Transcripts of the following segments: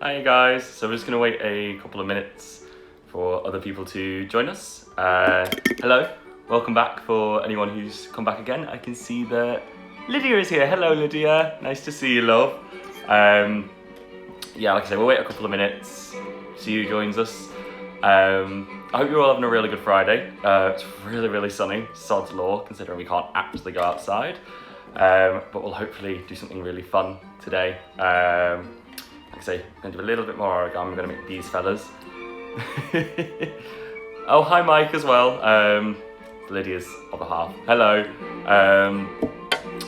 Hi guys, so we're just going to wait a couple of minutes for other people to join us. Hello, welcome back for anyone who's come back again. I can see that Lydia is here. Hello Lydia, nice to see you, love. Yeah, like I said, we'll wait a couple of minutes, see who joins us. I hope you're all having a really good Friday. It's really sunny, sod's law, considering we can't actually go outside. But we'll hopefully do something really fun today. Like I say, I'm going to do a little bit more origami. I'm going to make these fellas. Oh, hi Mike as well. Lydia's other half. Hello.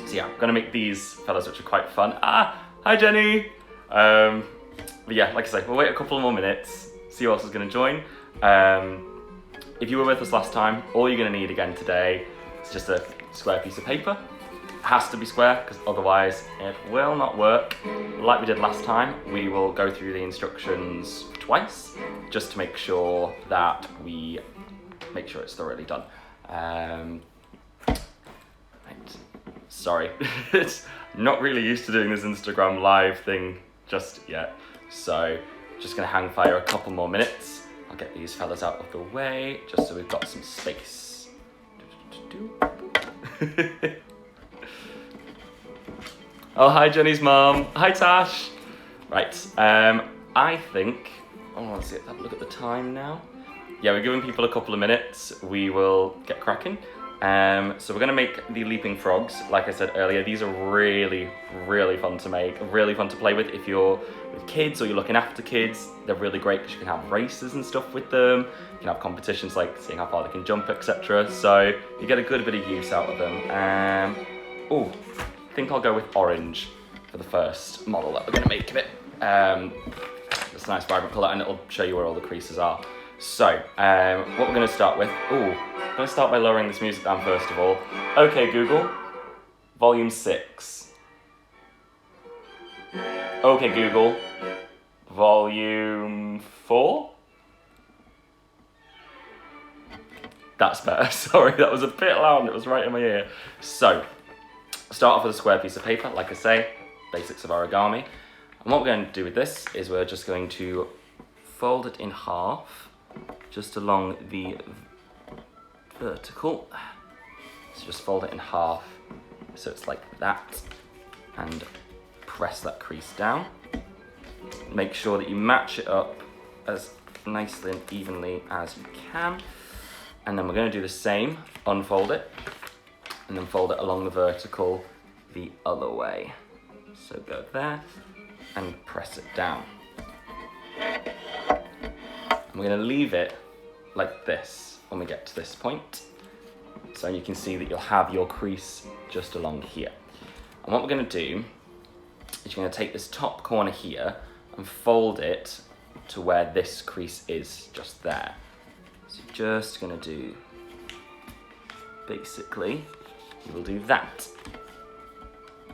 So yeah, I'm going to make these fellas, which are quite fun. Hi Jenny. But yeah, like I say, we'll wait a couple more minutes, see who else is going to join. If you were with us last time, all you're going to need again today is just a square piece of paper. It has to be square because otherwise it will not work. Like we did last time, we will go through the instructions twice just to make sure that we make sure it's thoroughly done. Right. Sorry, it's not really used to doing this Instagram live thing just yet, so just gonna hang fire a couple more minutes. I'll get these fellas out of the way just so we've got some space. Oh, hi Jenny's mom. Hi Tash. Right, I think, let's have a look at the time now. Yeah, we're giving people a couple of minutes. We will get cracking. So we're gonna make the leaping frogs. Like I said earlier, these are really fun to make, really fun to play with. If you're with kids or you're looking after kids, they're really great because you can have races and stuff with them. You can have competitions like seeing how far they can jump, etc. So you get a good bit of use out of them. I think I'll go with orange for the first model that we're gonna make of it. It's a nice vibrant colour and it'll show you where all the creases are. So, what we're gonna start with, I'm gonna start by lowering this music down first of all. Okay Google, volume 6. Okay Google, volume 4. That's better, sorry, that was a bit loud and it was right in my ear. So, start off with a square piece of paper, like I say, basics of origami. And what we're going to do with this is we're just going to fold it in half, just along the vertical. So just fold it in half, so it's like that, and press that crease down. Make sure that you match it up as nicely and evenly as you can. And then we're going to do the same, unfold it, and then fold it along the vertical the other way. So go there and press it down. And we're going to leave it like this when we get to this point. So you can see that you'll have your crease just along here. And what we're going to do is you're going to take this top corner here and fold it to where this crease is, just there. So you're just going to do, basically, you will do that.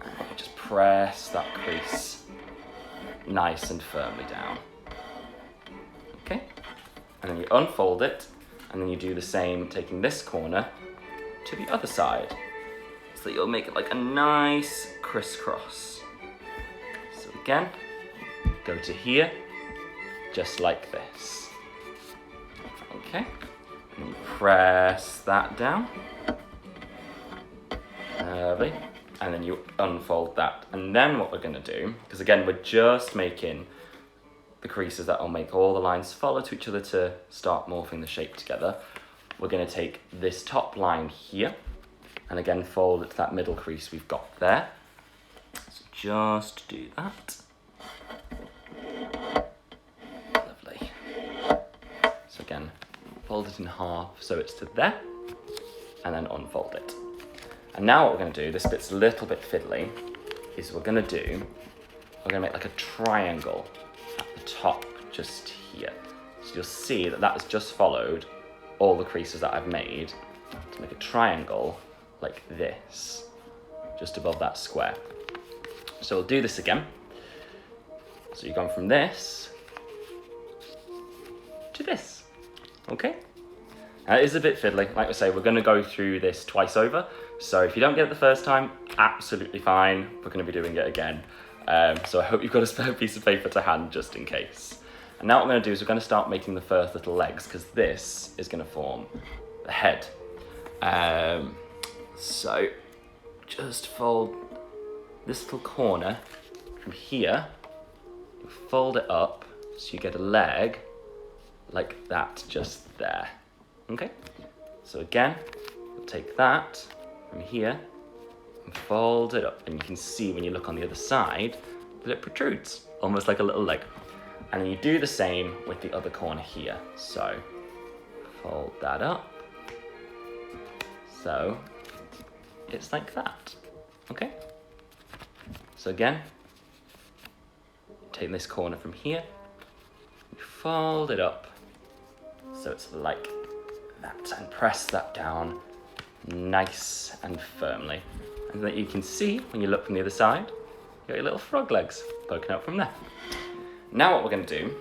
And just press that crease nice and firmly down. Okay? And then you unfold it, and then you do the same, taking this corner to the other side. So that you'll make it like a nice crisscross. So again, go to here, just like this. Okay? And you press that down. Lovely. And then you unfold that. And then what we're going to do, because again, we're just making the creases that will make all the lines follow to each other to start morphing the shape together. We're going to take this top line here, and again, fold it to that middle crease we've got there. So just do that. Lovely. So again, fold it in half so it's to there, and then unfold it. And now what we're going to do, this bit's a little bit fiddly, is we're going to make like a triangle at the top, just here. So you'll see that that has just followed all the creases that I've made to make a triangle like this, just above that square. So we'll do this again. So you've gone from this to this, okay? It is a bit fiddly. Like I say, we're going to go through this twice over. So if you don't get it the first time, absolutely fine. We're going to be doing it again. So I hope you've got a spare piece of paper to hand just in case. And now what we're going to do is we're going to start making the first little legs, because this is going to form the head. So just fold this little corner from here, fold it up so you get a leg like that just there. Okay, so again, we'll take that from here and fold it up, and you can see when you look on the other side that it protrudes almost like a little leg. And then you do the same with the other corner here. So fold that up, so it's like that. Okay, so again, take this corner from here, you fold it up so it's like that, and press that down nice and firmly. And that you can see when you look from the other side, you got your little frog legs poking out from there. Now what we're going to do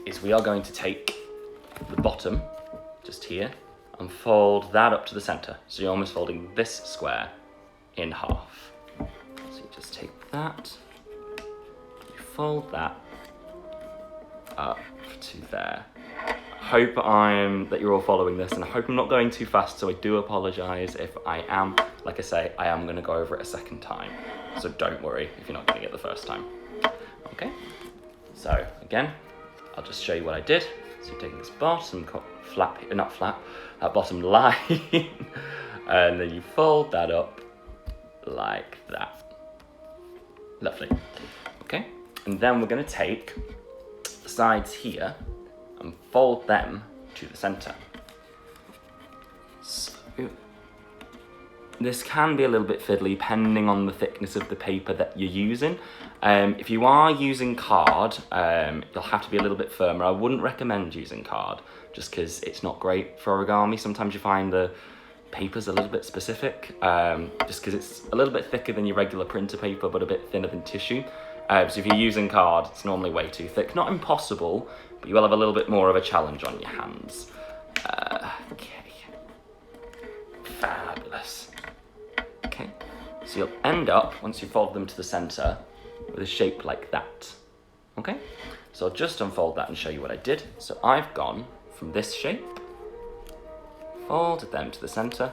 is we are going to take the bottom just here and fold that up to the center. So you're almost folding this square in half. So you just take that, you fold that up to there. Hope that you're all following this, and I hope I'm not going too fast, so I do apologize if I am. Like I say, I am going to go over it a second time, so don't worry if you're not getting it the first time. Okay, so again, I'll just show you what I did. So you're taking this bottom that bottom line, and then you fold that up like that. Lovely. Okay, and then we're going to take the sides here and fold them to the center. So this can be a little bit fiddly depending on the thickness of the paper that you're using. If you are using card, you'll have to be a little bit firmer. I wouldn't recommend using card just because it's not great for origami. Sometimes you find the paper's a little bit specific, just because it's a little bit thicker than your regular printer paper but a bit thinner than tissue. So if you're using card, it's normally way too thick. Not impossible, but you will have a little bit more of a challenge on your hands. Okay, fabulous. Okay, so you'll end up, once you fold them to the center, with a shape like that. Okay, so I'll just unfold that and show you what I did. So I've gone from this shape, folded them to the center,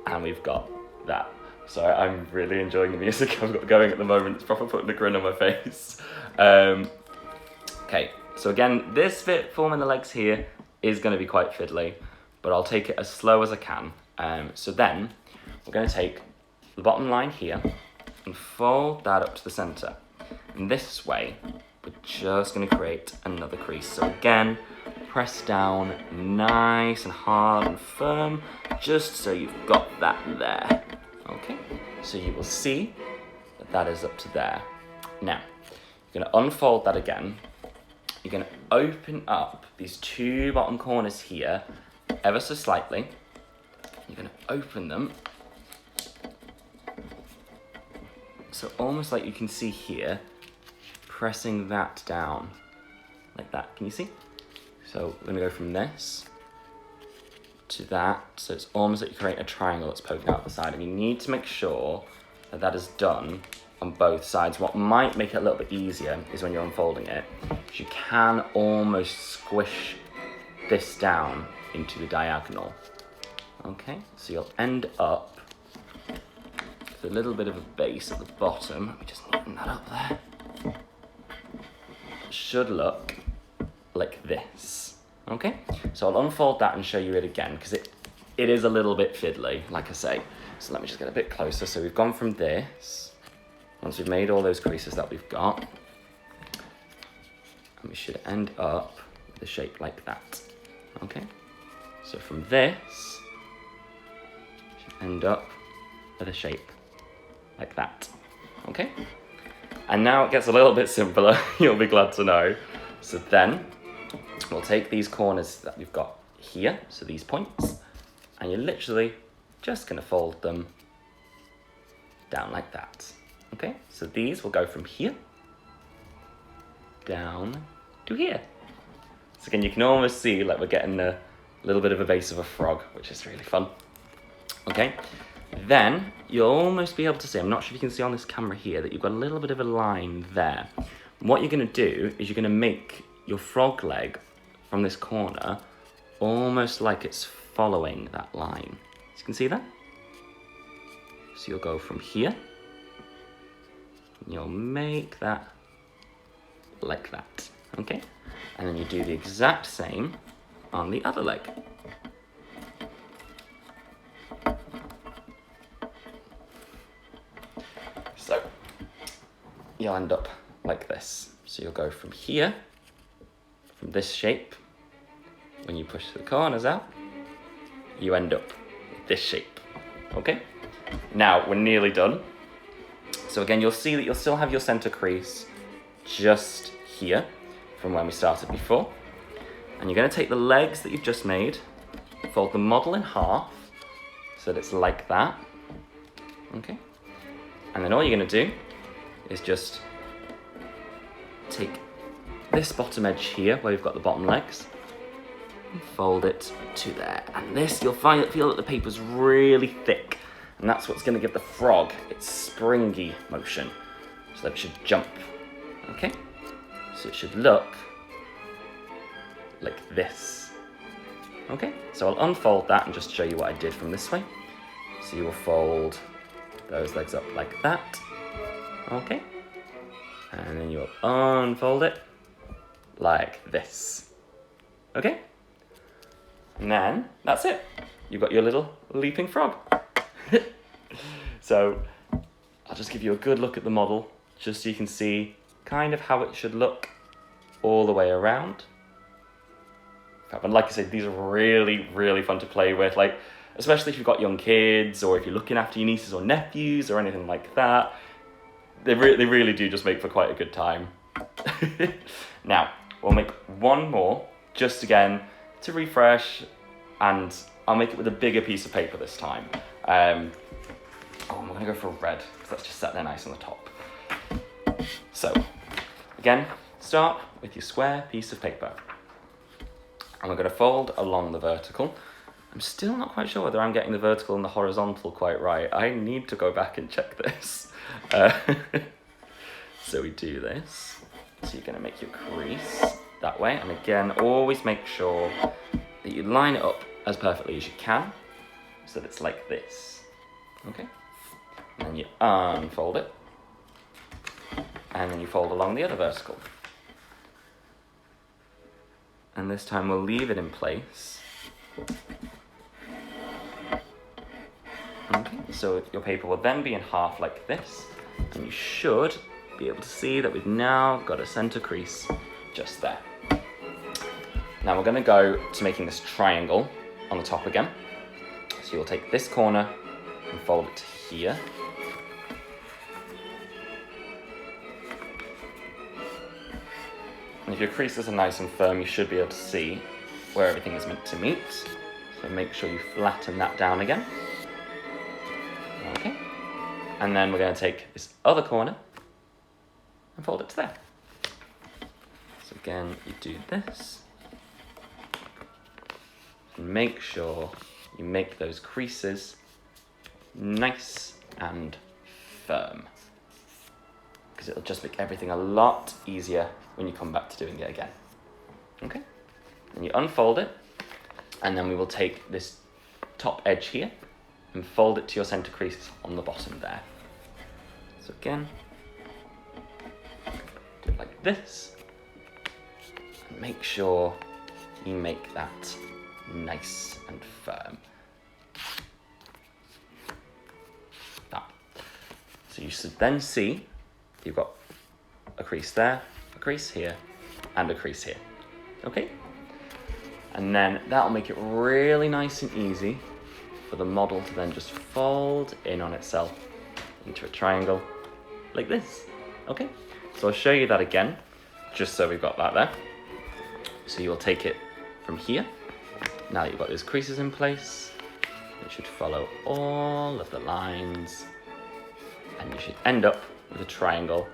and we've got that. So I'm really enjoying the music I've got going at the moment. It's proper putting a grin on my face. Okay, so again, this bit forming the legs here is going to be quite fiddly, but I'll take it as slow as I can. So then we're going to take the bottom line here and fold that up to the center. And this way, we're just going to create another crease. So again, press down nice and hard and firm, just so you've got that there. Okay, so you will see that that is up to there. Now, you're going to unfold that again. You're going to open up these two bottom corners here ever so slightly. You're going to open them. So almost like you can see here, pressing that down like that. Can you see? So we're going to go from this to that. So it's almost like you create a triangle that's poking out the side, and you need to make sure that that is done on both sides. What might make it a little bit easier is when you're unfolding it, you can almost squish this down into the diagonal. Okay, so you'll end up with a little bit of a base at the bottom. Let me just neaten that up there. It should look like this. Okay, so I'll unfold that and show you it again, because it is a little bit fiddly, like I say. So let me just get a bit closer. So we've gone from this, once we've made all those creases that we've got, and we should end up with a shape like that. Okay, so from this, we should end up with a shape like that. Okay, and now it gets a little bit simpler, you'll be glad to know. So then, we'll take these corners that we've got here, so these points, and you're literally just going to fold them down like that. Okay, so these will go from here down to here. So again, you can almost see like we're getting a little bit of a base of a frog, which is really fun. Okay, Then you'll almost be able to see, I'm not sure if you can see on this camera here, that you've got a little bit of a line there. What you're going to do is you're going to make your frog leg from this corner almost like it's following that line. So you can see that? So you'll go from here, and you'll make that like that, okay? And then you do the exact same on the other leg. So you'll end up like this. So you'll go from here, from this shape. When you push the corners out, you end up with this shape, okay? Now we're nearly done. So again, you'll see that you'll still have your center crease just here from when we started before. And you're gonna take the legs that you've just made, fold the model in half so that it's like that, okay? And then all you're gonna do is just take this bottom edge here where we've got the bottom legs and fold it to there. And this, you'll feel that the paper's really thick, and that's what's gonna give the frog its springy motion so that it should jump, okay? So it should look like this, okay? So I'll unfold that and just show you what I did from this way. So you will fold those legs up like that, okay? And then you'll unfold it like this, okay? And then that's it. You've got your little leaping frog. So I'll just give you a good look at the model, just so you can see kind of how it should look all the way around. And like I said, these are really, really fun to play with, like, especially if you've got young kids or if you're looking after your nieces or nephews or anything like that. They really do just make for quite a good time. Now, we'll make one more, just again, to refresh, and I'll make it with a bigger piece of paper this time. I'm gonna go for red, because that's just sat there nice on the top. So, again, start with your square piece of paper. And we're gonna fold along the vertical. I'm still not quite sure whether I'm getting the vertical and the horizontal quite right. I need to go back and check this. So we do this. So you're gonna make your crease that way. And again, always make sure that you line it up as perfectly as you can so that it's like this, okay? And then you unfold it. And then you fold along the other vertical. And this time we'll leave it in place. Okay, so your paper will then be in half like this, and you should be able to see that we've now got a center crease just there. Now we're going to go to making this triangle on the top again. So you'll take this corner and fold it to here. And if your creases are nice and firm, you should be able to see where everything is meant to meet. So make sure you flatten that down again. Okay. And then we're going to take this other corner and fold it to there. So again, you do this. And make sure you make those creases nice and firm, because it'll just make everything a lot easier when you come back to doing it again. Okay? And you unfold it, and then we will take this top edge here and fold it to your center crease on the bottom there. So again, do it like this, and make sure you make that nice and firm. That. So you should then see you've got a crease there, a crease here, and a crease here. Okay? And then that'll make it really nice and easy for the model to then just fold in on itself into a triangle like this. Okay? So I'll show you that again, just so we've got that there. So you'll take it from here. Now that you've got those creases in place, it should follow all of the lines, and you should end up with a triangle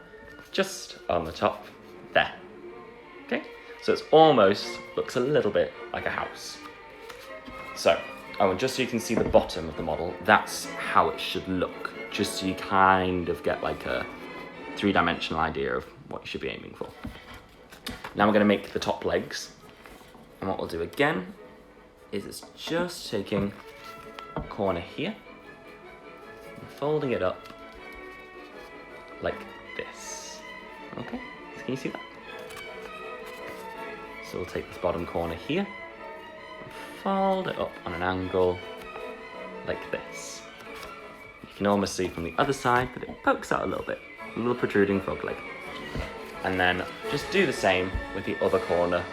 just on the top there. Okay? So it's almost looks a little bit like a house. So Oh, and just so you can see the bottom of the model, that's how it should look. Just so you kind of get like a three-dimensional idea of what you should be aiming for. Now we're going to make the top legs. And what we'll do again is it's just taking a corner here and folding it up like this. Okay, so can you see that? So we'll take this bottom corner here and fold it up on an angle like this. You can almost see from the other side that it pokes out a little bit, a little protruding frog leg. And then just do the same with the other corner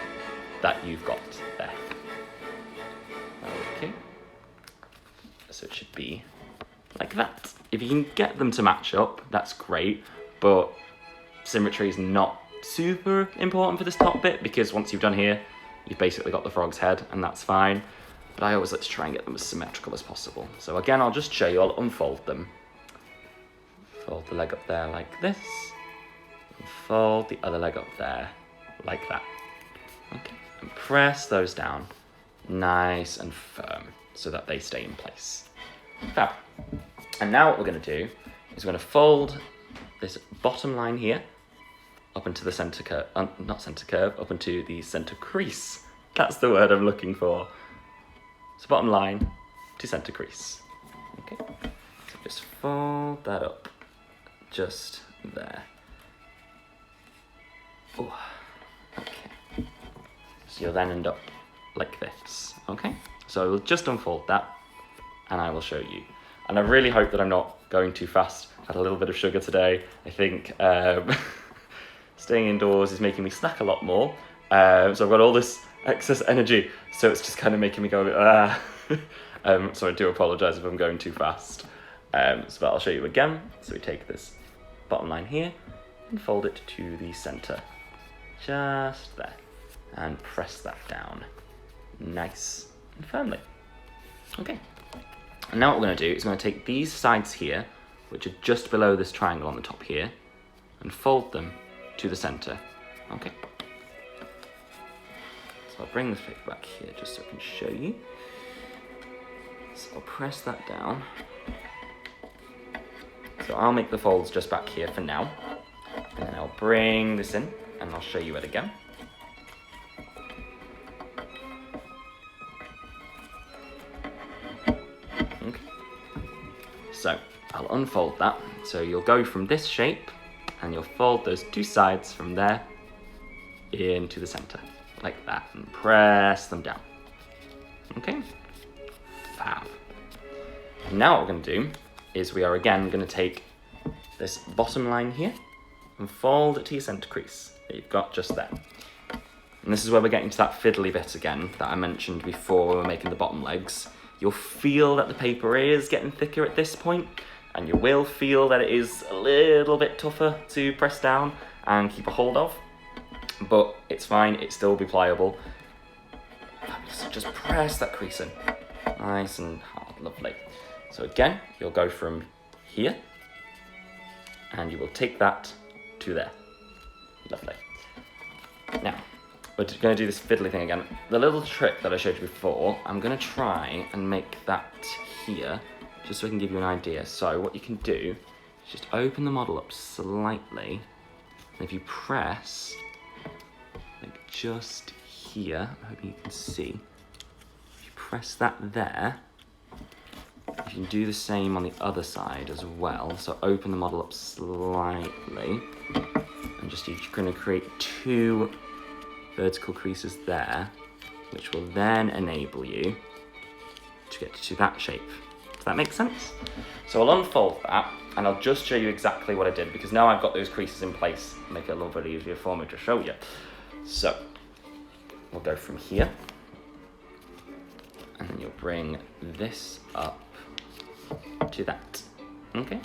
that you've got there. Okay, so it should be like that. If you can get them to match up, that's great, but symmetry is not super important for this top bit, because once you've done here, you've basically got the frog's head, and that's fine. But I always like to try and get them as symmetrical as possible. So again, I'll just show you, I'll unfold them. Fold the leg up there like this, and fold the other leg up there like that. Okay, and press those down nice and firm so that they stay in place. Fab. And now what we're going to do is we're going to fold this bottom line here up into the center curve, not center curve, up into the center crease. That's the word I'm looking for. So bottom line to center crease. Okay, so just fold that up just there. Oh, okay. So you'll then end up like this, okay? So we'll just unfold that and I will show you. And I really hope that I'm not going too fast. I had a little bit of sugar today. I think staying indoors is making me snack a lot more. So I've got all this excess energy, so it's just kind of making me go, so I do apologize if I'm going too fast. But I'll show you again. So we take this bottom line here and fold it to the center, just there, and press that down nice and firmly. Okay, and now what we're going to do is we're going to take these sides here, which are just below this triangle on the top here, and fold them to the center. Okay, so I'll bring this paper back here just so I can show you. So I'll press that down. So I'll make the folds just back here for now, and then I'll bring this in and I'll show you it again. Okay. So I'll unfold that. So you'll go from this shape and you'll fold those two sides from there into the center, like that, and press them down. Okay? Fab. And now what we're going to do is we are again going to take this bottom line here and fold it to your center crease that you've got just there. And this is where we're getting to that fiddly bit again that I mentioned before when we're making the bottom legs. You'll feel that the paper is getting thicker at this point, and you will feel that it is a little bit tougher to press down and keep a hold of, but it's fine, it still will be pliable. So just press that crease in, nice and hard, lovely. So again, you'll go from here, and you will take that to there. Lovely. Now, we're going to do this fiddly thing again. The little trick that I showed you before, I'm going to try and make that here, just so I can give you an idea. So what you can do is just open the model up slightly, and if you press, like just here, I hope you can see, if you press that there, you can do the same on the other side as well. So open the model up slightly, and just you're going to create two vertical creases there, which will then enable you to get to that shape. Does that make sense? So I'll unfold that, and I'll just show you exactly what I did, because now I've got those creases in place, make it a little bit easier for me to show you. So we'll go from here, and then you'll bring this up to that. Okay,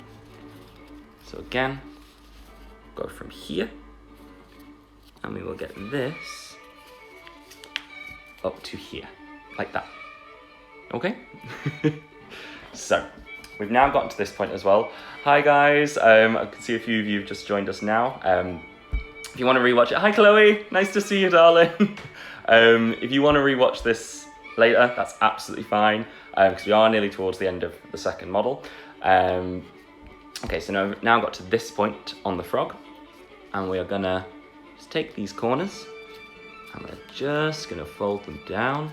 so again, go from here, and we will get this up to here, like that. Okay? So, we've now gotten to this point as well. Hi guys, I can see a few of you have just joined us now. If you want to rewatch it, hi Chloe, nice to see you, darling. If you want to rewatch this later, that's absolutely fine. because we are nearly towards the end of the second model. Okay, so now got to this point on the frog, and we are gonna just take these corners, and we're just gonna fold them down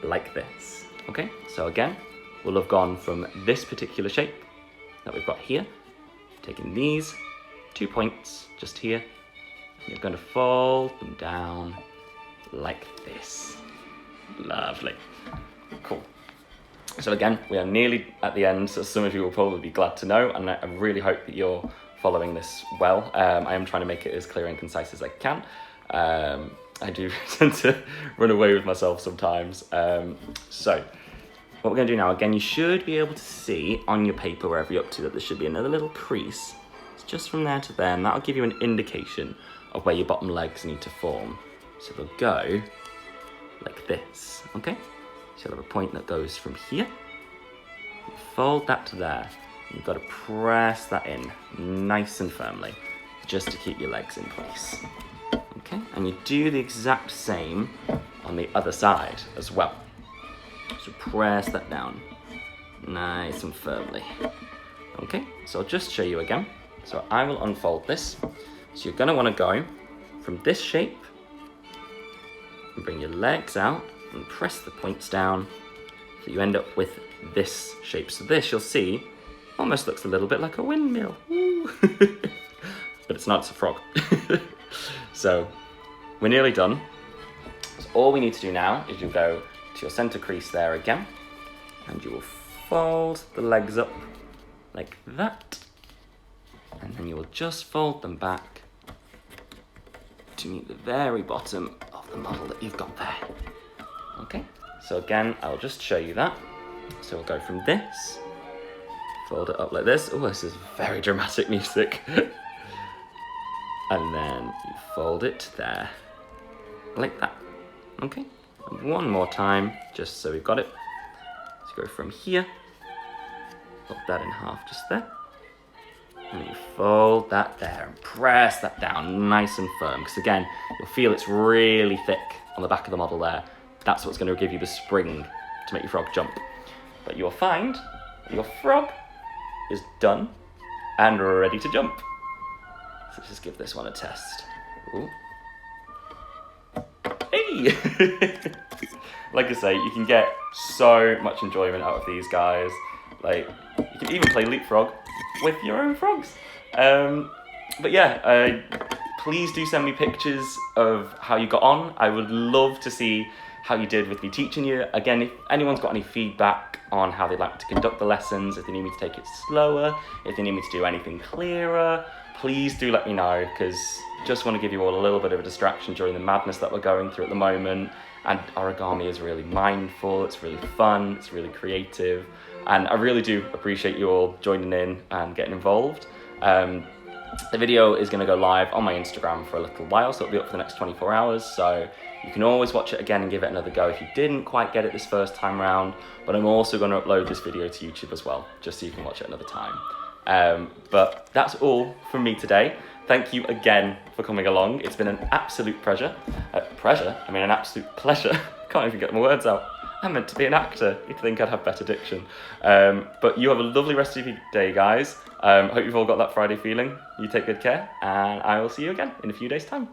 like this. Okay, so again, we'll have gone from this particular shape that we've got here, taking these 2 points just here, and you're going to fold them down like this. Lovely. Cool. So again, we are nearly at the end, so some of you will probably be glad to know, and I really hope that you're following this well. I am trying to make it as clear and concise as I can. I do tend to run away with myself sometimes. So what we're going to do now, again, you should be able to see on your paper wherever you're up to that there should be another little crease. It's just from there to there, and that'll give you an indication of where your bottom legs need to form. So they'll go like this, okay? So you'll have a point that goes from here. You fold that to there. You've got to press that in nice and firmly just to keep your legs in place. Okay, and you do the exact same on the other side as well. So press that down nice and firmly. Okay, so I'll just show you again. So I will unfold this. So you're going to want to go from this shape and bring your legs out and press the points down so you end up with this shape. So this, you'll see, almost looks a little bit like a windmill. But it's not, it's a frog. So we're nearly done. So all we need to do now is you'll go to your center crease there again, and you will fold the legs up like that, and then you will just fold them back to meet the very bottom of the model that you've got there. Okay, so again, I'll just show you that. So we'll go from this, fold it up like this. Oh, this is very dramatic music. And then you fold it there, like that. Okay, and one more time, just so we've got it. So go from here, fold that in half just there. And you fold that there and press that down nice and firm. Because again, you'll feel it's really thick on the back of the model there. That's what's going to give you the spring to make your frog jump. But you'll find that your frog is done and ready to jump. So let's just give this one a test. Ooh. Hey! Like I say, you can get so much enjoyment out of these guys. Like, you can even play leapfrog with your own frogs. But yeah, please do send me pictures of how you got on. I would love to see how you did with me teaching you. Again, if anyone's got any feedback on how they like to conduct the lessons, if they need me to take it slower, if they need me to do anything clearer, please do let me know, because just want to give you all a little bit of a distraction during the madness that we're going through at the moment. And origami is really mindful, it's really fun, it's really creative, and I really do appreciate you all joining in and getting involved. The video is going to go live on my Instagram for a little while, so it'll be up for the next 24 hours, so you can always watch it again and give it another go if you didn't quite get it this first time round. But I'm also going to upload this video to YouTube as well, just so you can watch it another time. But that's all from me today. Thank you again for coming along. It's been an absolute pleasure. An absolute pleasure. Can't even get my words out. I'm meant to be an actor. You'd think I'd have better diction. But you have a lovely rest of your day, guys. Hope you've all got that Friday feeling. You take good care, and I will see you again in a few days' time.